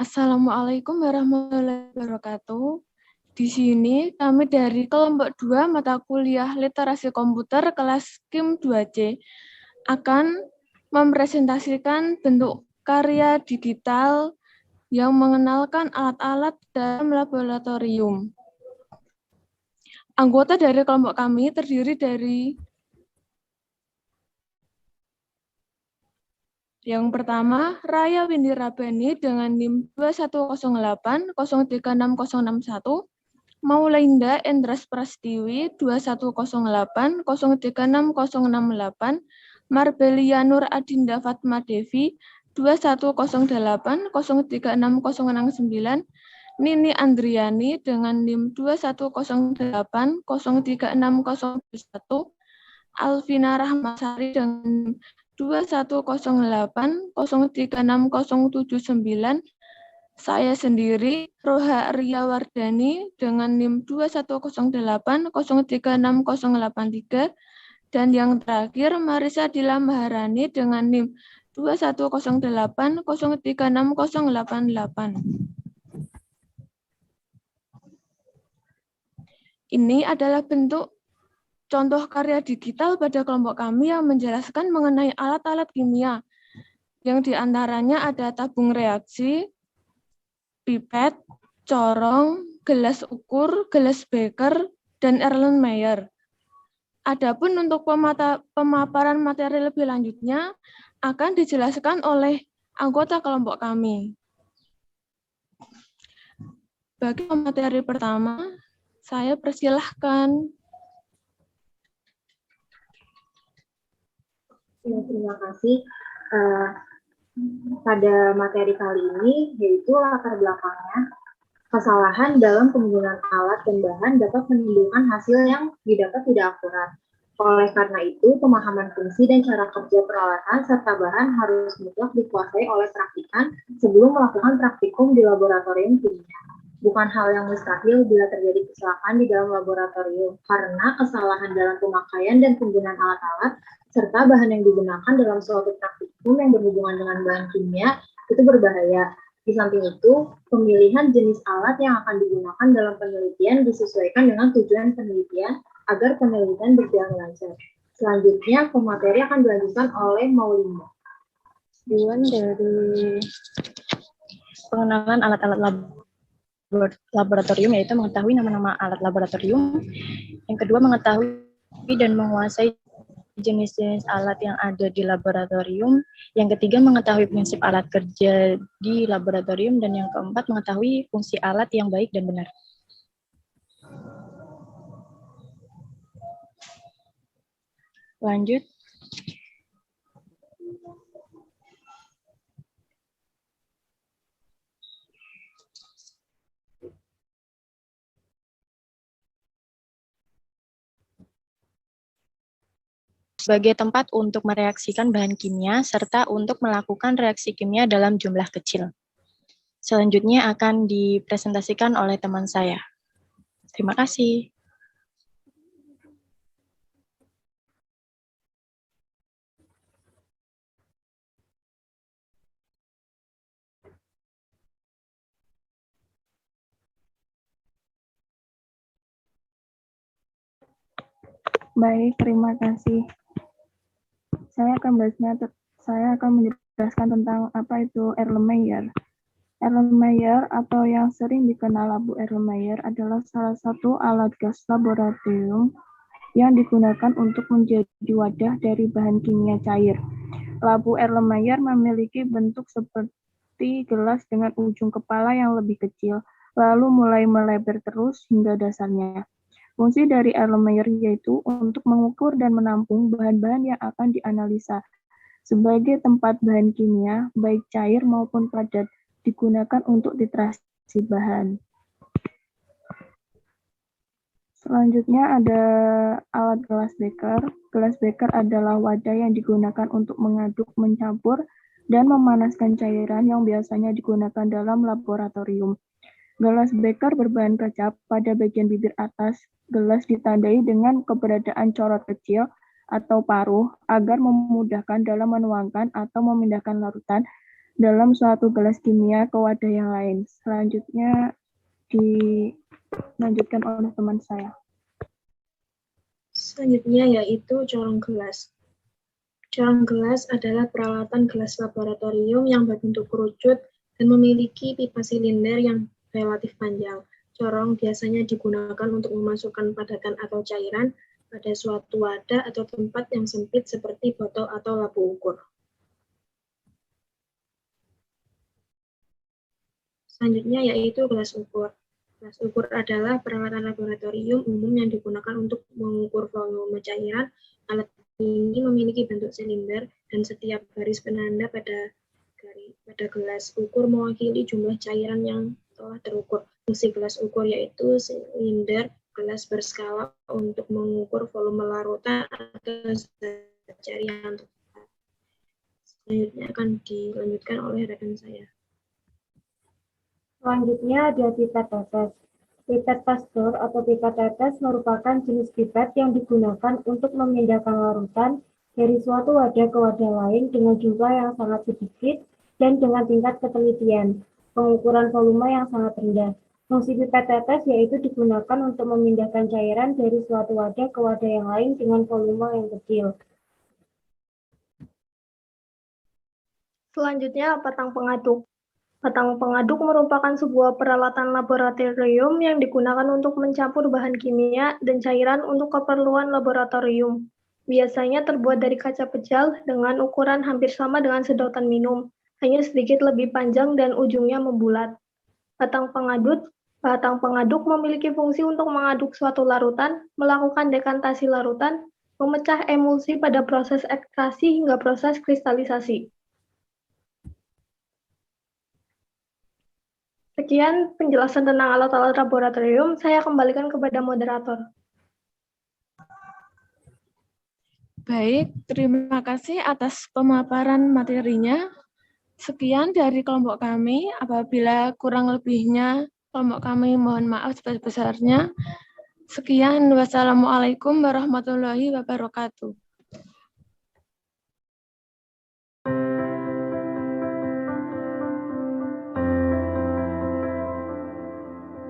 Assalamualaikum warahmatullahi wabarakatuh. Di sini kami dari kelompok 2 mata kuliah literasi komputer kelas KIM 2C akan mempresentasikan bentuk karya digital yang mengenalkan alat-alat dalam laboratorium. Anggota dari kelompok kami terdiri dari yang pertama, Raya Windy Rabani dengan NIM 2108-036061, Maulinda Endras Prastiwi 2108-036068, Marbelia Nur Adinda Fatma Devi 2108-036069, Nini Andriani dengan NIM 2108-036071, Alvina Rahmasari dengan NIM 2108-036079, saya sendiri, Roha Ria Wardani dengan NIM 2108-036083, dan yang terakhir Marisa Dila Maharani dengan NIM 2108-036088. Ini adalah bentuk contoh karya digital pada kelompok kami yang menjelaskan mengenai alat-alat kimia, yang diantaranya ada tabung reaksi, pipet, corong, gelas ukur, gelas beker, dan Erlenmeyer. Adapun untuk pemaparan materi lebih lanjutnya akan dijelaskan oleh anggota kelompok kami. Bagi materi pertama, saya persilahkan. Ya, terima kasih. Pada materi kali ini, yaitu latar belakangnya, kesalahan dalam penggunaan alat dan bahan dapat menimbulkan hasil yang didapat tidak akurat. Oleh karena itu, pemahaman fungsi dan cara kerja peralatan serta bahan harus mutlak dikuasai oleh praktikan sebelum melakukan praktikum di laboratorium kimia. Bukan hal yang mustahil bila terjadi kecelakaan di dalam laboratorium, karena kesalahan dalam pemakaian dan penggunaan alat-alat serta bahan yang digunakan dalam suatu praktikum yang berhubungan dengan bahan kimia itu berbahaya. Di samping itu, pemilihan jenis alat yang akan digunakan dalam penelitian disesuaikan dengan tujuan penelitian agar penelitian berjalan lancar. Selanjutnya, pemateri akan dilanjutkan oleh Maulinda. Tujuan dari pengenalan alat-alat laboratorium yaitu mengetahui nama-nama alat laboratorium. Yang kedua, mengetahui dan menguasai jenis-jenis alat yang ada di laboratorium. Yang ketiga, mengetahui prinsip alat kerja di laboratorium. Dan yang keempat, mengetahui fungsi alat yang baik dan benar. Lanjut. Sebagai tempat untuk mereaksikan bahan kimia, serta untuk melakukan reaksi kimia dalam jumlah kecil. Selanjutnya akan dipresentasikan oleh teman saya. Terima kasih. Baik, terima kasih. Saya akan menjelaskan tentang apa itu Erlenmeyer. Erlenmeyer atau yang sering dikenal labu Erlenmeyer adalah salah satu alat gas laboratorium yang digunakan untuk menjadi wadah dari bahan kimia cair. Labu Erlenmeyer memiliki bentuk seperti gelas dengan ujung kepala yang lebih kecil, lalu mulai melebar terus hingga dasarnya. Fungsi dari Erlenmeyer yaitu untuk mengukur dan menampung bahan-bahan yang akan dianalisa. Sebagai tempat bahan kimia, baik cair maupun padat, digunakan untuk titrasi bahan. Selanjutnya ada alat gelas beker. Gelas beker adalah wadah yang digunakan untuk mengaduk, mencampur, dan memanaskan cairan yang biasanya digunakan dalam laboratorium. Gelas beker berbahan kaca pada bagian bibir atas. Gelas ditandai dengan keberadaan corot kecil atau paruh agar memudahkan dalam menuangkan atau memindahkan larutan dalam suatu gelas kimia ke wadah yang lain. Selanjutnya dilanjutkan oleh teman saya. Selanjutnya yaitu corong gelas. Corong gelas adalah peralatan gelas laboratorium yang berbentuk kerucut dan memiliki pipa silinder yang relatif panjang. Corong biasanya digunakan untuk memasukkan padatan atau cairan pada suatu wadah atau tempat yang sempit seperti botol atau labu ukur. Selanjutnya yaitu gelas ukur. Gelas ukur adalah peralatan laboratorium umum yang digunakan untuk mengukur volume cairan. Alat ini memiliki bentuk silinder dan setiap garis penanda pada gelas ukur mewakili jumlah cairan yang telah terukur. Fungsi gelas ukur yaitu silinder gelas berskala untuk mengukur volume larutan atau zat cair yang tepat. Selanjutnya akan dilanjutkan oleh rekan saya. Selanjutnya ada pipet tetes. Pipet Pasteur atau pipet tetes merupakan jenis pipet yang digunakan untuk memindahkan larutan dari suatu wadah ke wadah lain dengan jumlah yang sangat sedikit dan dengan tingkat ketelitian, pengukuran volume yang sangat rendah. Fungsi pipet tetes yaitu digunakan untuk memindahkan cairan dari suatu wadah ke wadah yang lain dengan volume yang kecil. Selanjutnya, batang pengaduk. Batang pengaduk merupakan sebuah peralatan laboratorium yang digunakan untuk mencampur bahan kimia dan cairan untuk keperluan laboratorium. Biasanya terbuat dari kaca pejal dengan ukuran hampir sama dengan sedotan minum, hanya sedikit lebih panjang dan ujungnya membulat. Batang pengaduk memiliki fungsi untuk mengaduk suatu larutan, melakukan dekantasi larutan, memecah emulsi pada proses ekstraksi hingga proses kristalisasi. Sekian penjelasan tentang alat-alat laboratorium, saya kembalikan kepada moderator. Baik, terima kasih atas pemaparan materinya. Sekian dari kelompok kami. Apabila kurang lebihnya, kelompok kami mohon maaf sebesar-besarnya. Sekian, wassalamualaikum warahmatullahi wabarakatuh.